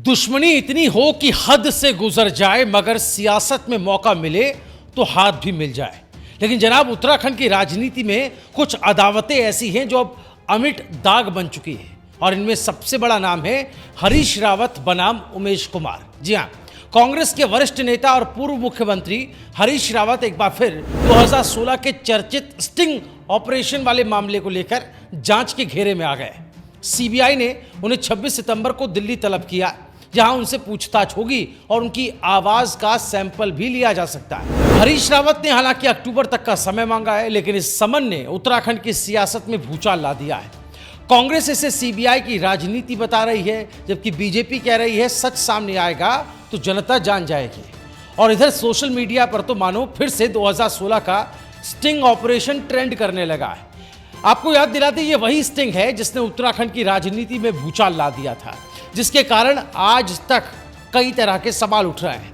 दुश्मनी इतनी हो कि हद से गुजर जाए, मगर सियासत में मौका मिले तो हाथ भी मिल जाए। लेकिन जनाब, उत्तराखंड की राजनीति में कुछ अदावतें ऐसी हैं जो अब अमिट दाग बन चुकी है, और इनमें सबसे बड़ा नाम है हरीश रावत बनाम उमेश कुमार। जी हां, कांग्रेस के वरिष्ठ नेता और पूर्व मुख्यमंत्री हरीश रावत एक बार फिर 2016 के चर्चित स्टिंग ऑपरेशन वाले मामले को लेकर जांच के घेरे में आ गए। सीबीआई ने उन्हें 26 सितंबर को दिल्ली तलब किया, जहां उनसे पूछताछ होगी और उनकी आवाज का सैंपल भी लिया जा सकता है। हरीश रावत ने हालांकि अक्टूबर तक का समय मांगा है, लेकिन इस समन ने उत्तराखंड की सियासत में भूचाल ला दिया है। कांग्रेस इसे सीबीआई की राजनीति बता रही है, जबकि बीजेपी कह रही है सच सामने आएगा तो जनता जान जाएगी। और इधर सोशल मीडिया पर तो मानो फिर से 2016 का स्टिंग ऑपरेशन ट्रेंड करने लगा है। आपको याद दिलाते ये वही स्टिंग है जिसने उत्तराखंड की राजनीति में भूचाल ला दिया था, जिसके कारण आज तक कई तरह के सवाल उठ रहे हैं।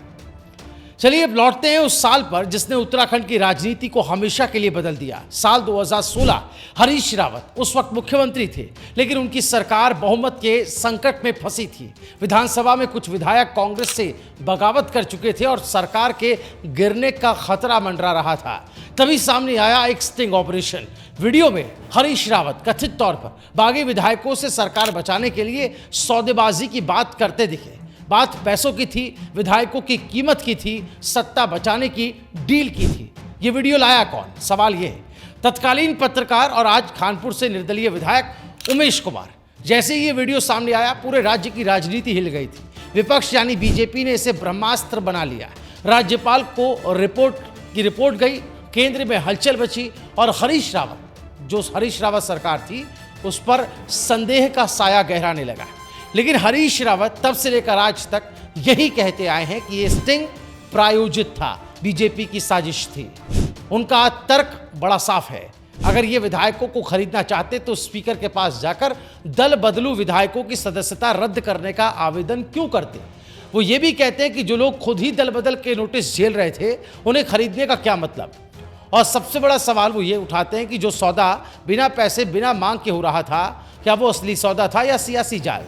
चलिए अब लौटते हैं उस साल पर जिसने उत्तराखंड की राजनीति को हमेशा के लिए बदल दिया। साल 2016। हरीश रावत उस वक्त मुख्यमंत्री थे, लेकिन उनकी सरकार बहुमत के संकट में फंसी थी। विधानसभा में कुछ विधायक कांग्रेस से बगावत कर चुके थे और सरकार के गिरने का खतरा मंडरा रहा था। तभी सामने आया एक स्टिंग ऑपरेशन। वीडियो में हरीश रावत कथित तौर पर बागी विधायकों से सरकार बचाने के लिए सौदेबाजी की बात करते दिखे। बात पैसों की थी, विधायकों की कीमत की थी, सत्ता बचाने की डील की थी। ये वीडियो लाया कौन? सवाल ये है। तत्कालीन पत्रकार और आज कानपुर से निर्दलीय विधायक उमेश कुमार। जैसे ही ये वीडियो सामने आया, पूरे राज्य की राजनीति हिल गई थी। विपक्ष यानी बीजेपी ने इसे ब्रह्मास्त्र बना लिया। राज्यपाल को रिपोर्ट गई, केंद्र में हलचल बची और हरीश रावत सरकार थी उस पर संदेह का साया गहराने लगा। लेकिन हरीश रावत तब से लेकर आज तक यही कहते आए हैं कि ये स्टिंग प्रायोजित था, बीजेपी की साजिश थी। उनका तर्क बड़ा साफ है। अगर ये विधायकों को खरीदना चाहते तो स्पीकर के पास जाकर दल बदलू विधायकों की सदस्यता रद्द करने का आवेदन क्यों करते। वो ये भी कहते हैं कि जो लोग खुद ही दल बदल के नोटिस झेल रहे थे, उन्हें खरीदने का क्या मतलब। और सबसे बड़ा सवाल वो ये उठाते हैं कि जो सौदा बिना पैसे बिना मांग के हो रहा था, क्या वो असली सौदा था या सियासी जाल।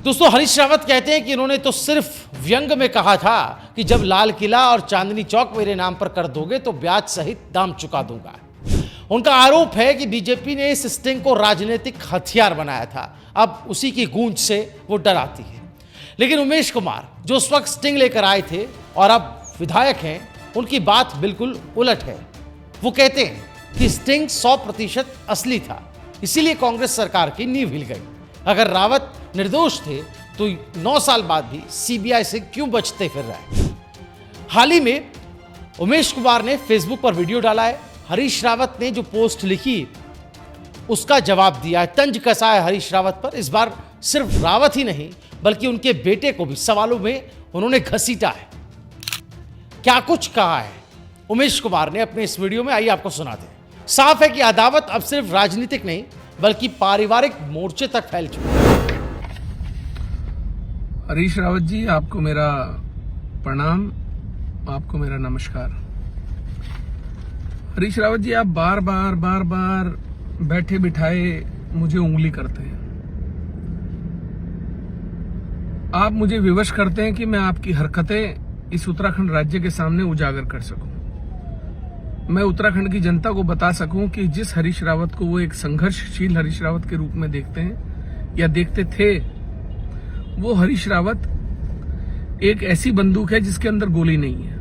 दोस्तों, हरीश रावत कहते हैं कि इन्होंने तो सिर्फ व्यंग में कहा था कि जब लाल किला और चांदनी चौक मेरे नाम पर कर दोगे तो ब्याज सहित दाम चुका दूंगा। उनका आरोप है कि बीजेपी ने इस स्टिंग को राजनीतिक हथियार बनाया था। अब उसी की गूंज से वो डराती है। लेकिन उमेश कुमार, जो उस वक्त स्टिंग लेकर आए थे और अब विधायक हैं, उनकी बात बिल्कुल उलट है। वो कहते हैं कि स्टिंग 100% असली था, इसीलिए कांग्रेस सरकार की नींव हिल गई। अगर रावत निर्दोष थे तो 9 साल बाद भी सीबीआई से क्यों बचते फिर रहे। हाल ही में उमेश कुमार ने फेसबुक पर वीडियो डाला है। हरीश रावत ने जो पोस्ट लिखी उसका जवाब दिया है, तंज कसा है हरीश रावत पर। इस बार सिर्फ रावत ही नहीं बल्कि उनके बेटे को भी सवालों में उन्होंने घसीटा है। क्या कुछ कहा है उमेश कुमार ने अपने इस वीडियो में, आइए आपको सुनाते हैं। साफ है कि अदावत अब सिर्फ राजनीतिक नहीं बल्कि पारिवारिक मोर्चे तक फैल चुकी है। हरीश रावत जी, आपको मेरा प्रणाम, आपको मेरा नमस्कार। हरीश रावत जी, आप बार बार बैठे बिठाए मुझे उंगली करते हैं। आप मुझे विवश करते हैं कि मैं आपकी हरकतें इस उत्तराखंड राज्य के सामने उजागर कर सकूं। मैं उत्तराखंड की जनता को बता सकूं कि जिस हरीश रावत को वो एक संघर्षशील हरीश रावत के रूप में देखते हैं या देखते थे, वो हरीश रावत एक ऐसी बंदूक है जिसके अंदर गोली नहीं है।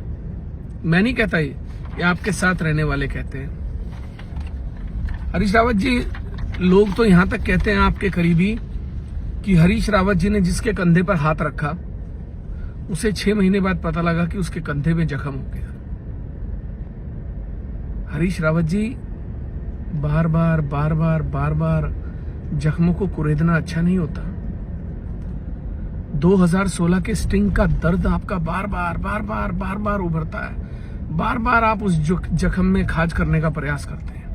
मैं नहीं कहता ये आपके साथ रहने वाले कहते हैं। हरीश रावत जी, लोग तो यहां तक कहते हैं आपके करीबी कि हरीश रावत जी ने जिसके कंधे पर हाथ रखा उसे 6 महीने बाद पता लगा कि उसके कंधे में जख्म हो गया। हरीश रावत जी, बार बार जख्मों को कुरेदना अच्छा नहीं होता। 2016 के स्टिंग का दर्द आपका बार बार उभरता है। बार बार आप उस जख्म में खाज करने का प्रयास करते हैं।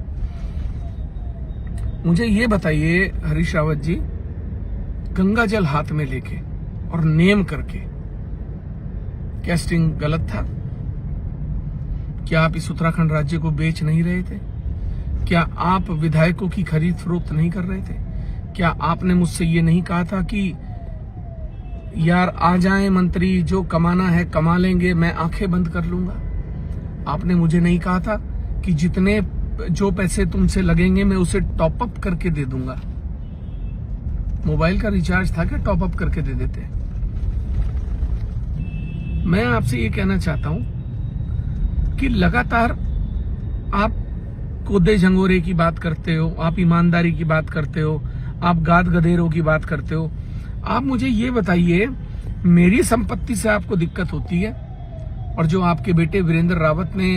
मुझे ये बताइए हरीश रावत जी, गंगा जल हाथ में लेके और नेम करके, क्या स्टिंग गलत था? क्या आप इस उत्तराखंड राज्य को बेच नहीं रहे थे? क्या आप विधायकों की खरीद फरोख्त नहीं कर रहे थे? क्या आपने मुझसे ये नहीं कहा था कि यार आ जाएं मंत्री, जो कमाना है कमा लेंगे, मैं आंखें बंद कर लूंगा। आपने मुझे नहीं कहा था कि जितने जो पैसे तुमसे लगेंगे मैं उसे टॉप अप करके दे दूंगा। मोबाइल का रिचार्ज था क्या, टॉप अप करके दे देते। मैं आपसे ये कहना चाहता हूं कि लगातार आप कोदे झंगोरे की बात करते हो, आप ईमानदारी की बात करते हो, आप गाद गधेरों की बात करते हो। आप मुझे ये बताइए, मेरी संपत्ति से आपको दिक्कत होती है? और जो आपके बेटे वीरेंद्र रावत ने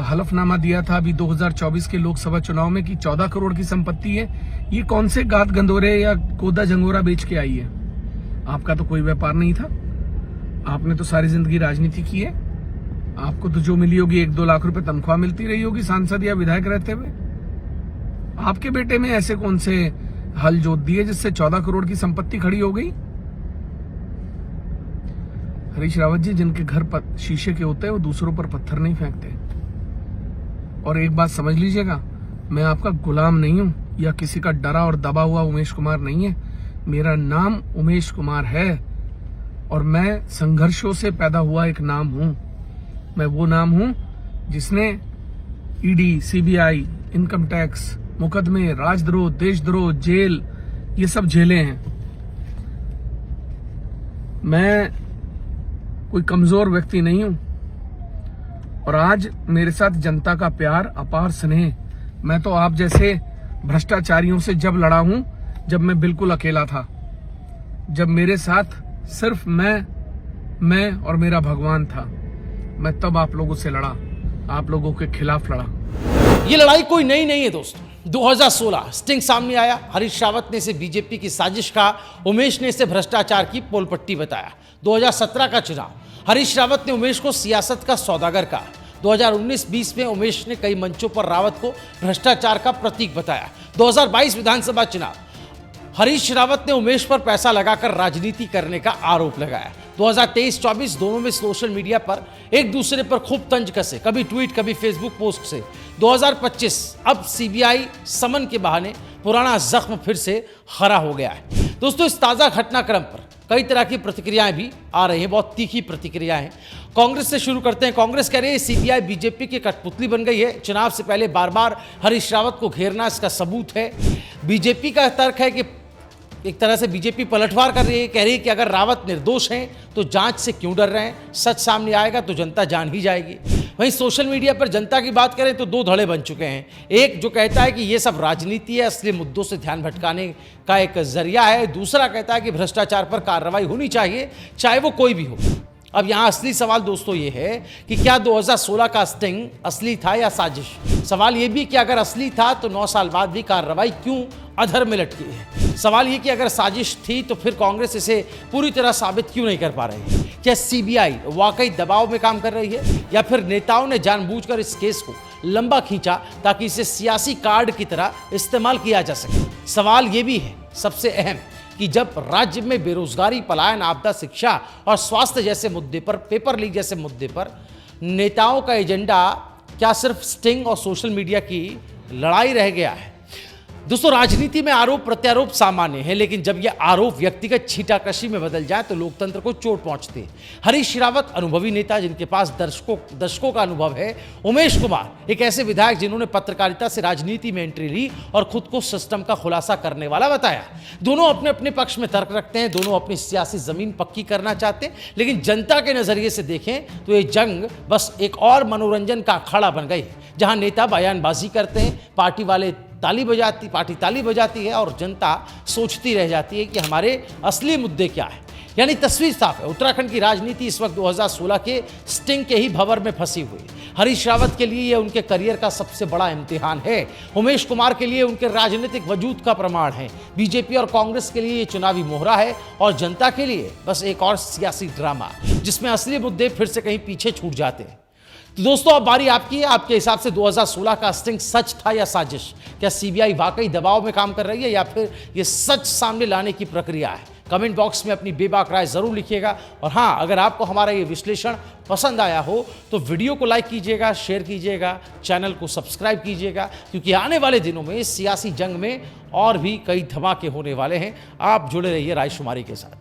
हलफनामा दिया था अभी 2024 के लोकसभा चुनाव में कि 14 करोड़ की संपत्ति है, ये कौन से गाद गंदोरे या कोदा झंगोरा बेच के आई है? आपका तो कोई व्यापार नहीं था, आपने तो सारी जिंदगी राजनीति की है। आपको तो जो मिली होगी 1-2 लाख रुपए तनख्वाह मिलती रही होगी सांसद या विधायक रहते हुए। आपके बेटे में ऐसे कौन से हल जोत दिए जिससे 14 करोड़ की संपत्ति खड़ी हो गई? हरीश रावत जी, जिनके घर शीशे के होते हैं वो दूसरों पर पत्थर नहीं फेंकते। और एक बात समझ लीजिएगा, मैं आपका गुलाम नहीं हूं या किसी का डरा और दबा हुआ उमेश कुमार नहीं है। मेरा नाम उमेश कुमार है और मैं संघर्षों से पैदा हुआ एक नाम हूं। मैं वो नाम हूं जिसने ईडी, सीबीआई, इनकम टैक्स, मुकदमे, राजद्रोह, देशद्रोह, जेल, ये सब झेले हैं। मैं कोई कमजोर व्यक्ति नहीं हूं और आज मेरे साथ जनता का प्यार, अपार स्नेह। मैं तो आप जैसे भ्रष्टाचारियों से जब लड़ा हूं जब मैं बिल्कुल अकेला था, जब मेरे साथ सिर्फ मैं और मेरा भगवान था। मैं तब आप लोगों से लड़ा, आप लोगों के खिलाफ लड़ा। ये लड़ाई कोई नई नहीं है दोस्तों। 2016 स्टिंग सामने आया, हरीश रावत ने इसे बीजेपी की साजिश कहा, उमेश ने इसे भ्रष्टाचार की पोलपट्टी बताया। 2017 का चुनाव, हरीश रावत ने उमेश को सियासत का सौदागर कहा। 2019-20 में उमेश ने कई मंचों पर रावत को भ्रष्टाचार का प्रतीक बताया। 2022 विधानसभा चुनाव, हरीश रावत ने उमेश पर पैसा लगाकर राजनीति करने का आरोप लगाया। 2023-24 दोनों में सोशल मीडिया पर एक दूसरे पर खूब तंज कसे, कभी ट्वीट कभी फेसबुक पोस्ट से। 2025 अब सीबीआई समन के बहाने पुराना जख्म फिर से खरा हो गया है। दोस्तों, इस ताजा घटनाक्रम पर कई तरह की प्रतिक्रियाएं भी आ रही हैं, बहुत तीखी प्रतिक्रियाएं हैं। कांग्रेस से शुरू करते हैं। कांग्रेस कह रही है सीबीआई बीजेपी की कठपुतली बन गई है, चुनाव से पहले बार बार हरीश रावत को घेरना इसका सबूत है। बीजेपी का तर्क है कि एक तरह से बीजेपी पलटवार कर रही है, कह रही है कि अगर रावत निर्दोष हैं तो जांच से क्यों डर रहे हैं, सच सामने आएगा तो जनता जान ही जाएगी। वहीं सोशल मीडिया पर जनता की बात करें तो दो धड़े बन चुके हैं। एक जो कहता है कि ये सब राजनीति है, असली मुद्दों से ध्यान भटकाने का एक जरिया है। दूसरा कहता है कि भ्रष्टाचार पर कार्रवाई होनी चाहिए, चाहे वो कोई भी हो। अब यहाँ असली सवाल दोस्तों ये है कि क्या 2016 का स्टिंग असली था या साजिश? सवाल ये भी कि अगर असली था तो 9 साल बाद भी कार्रवाई क्यों अधर में लटकी है? सवाल ये कि अगर साजिश थी तो फिर कांग्रेस इसे पूरी तरह साबित क्यों नहीं कर पा रही है? क्या सीबीआई वाकई दबाव में काम कर रही है या फिर नेताओं ने जानबूझकर इस केस को लंबा खींचा ताकि इसे सियासी कार्ड की तरह इस्तेमाल किया जा सके? सवाल ये भी है सबसे अहम कि जब राज्य में बेरोजगारी, पलायन, आपदा, शिक्षा और स्वास्थ्य जैसे मुद्दे पर, पेपर लीक जैसे मुद्दे पर नेताओं का एजेंडा क्या सिर्फ स्टिंग और सोशल मीडिया की लड़ाई रह गया है? दोस्तों, राजनीति में आरोप प्रत्यारोप सामान्य है, लेकिन जब यह आरोप व्यक्तिगत छींटाकशी में बदल जाए तो लोकतंत्र को चोट पहुंचती है। हरीश रावत अनुभवी नेता जिनके पास दशकों का अनुभव है। उमेश कुमार एक ऐसे विधायक जिन्होंने पत्रकारिता से राजनीति में एंट्री ली और खुद को सिस्टम का खुलासा करने वाला बताया। दोनों अपने अपने पक्ष में तर्क रखते हैं, दोनों अपनी सियासी जमीन पक्की करना चाहते हैं, लेकिन जनता के नजरिए से देखें तो ये जंग बस एक और मनोरंजन का अखाड़ा बन गई, जहां नेता बयानबाजी करते हैं, पार्टी ताली बजाती है और जनता सोचती रह जाती है कि हमारे असली मुद्दे क्या है। यानी तस्वीर साफ है, उत्तराखंड की राजनीति इस वक्त 2016 के स्टिंग के ही भंवर में फंसी हुई। हरीश रावत के लिए यह उनके करियर का सबसे बड़ा इम्तिहान है। उमेश कुमार के लिए उनके राजनीतिक वजूद का प्रमाण है। बीजेपी और कांग्रेस के लिए ये चुनावी मोहरा है और जनता के लिए बस एक और सियासी ड्रामा जिसमें असली मुद्दे फिर से कहीं पीछे छूट जाते हैं। तो दोस्तों, अब बारी आपकी है। आपके हिसाब से 2016 का स्टिंग सच था या साजिश? क्या सीबीआई वाकई दबाव में काम कर रही है या फिर ये सच सामने लाने की प्रक्रिया है? कमेंट बॉक्स में अपनी बेबाक राय जरूर लिखिएगा। और हाँ, अगर आपको हमारा ये विश्लेषण पसंद आया हो तो वीडियो को लाइक कीजिएगा, शेयर कीजिएगा, चैनल को सब्सक्राइब कीजिएगा, क्योंकि आने वाले दिनों में इस सियासी जंग में और भी कई धमाके होने वाले हैं। आप जुड़े रहिए रायशुमारी के साथ।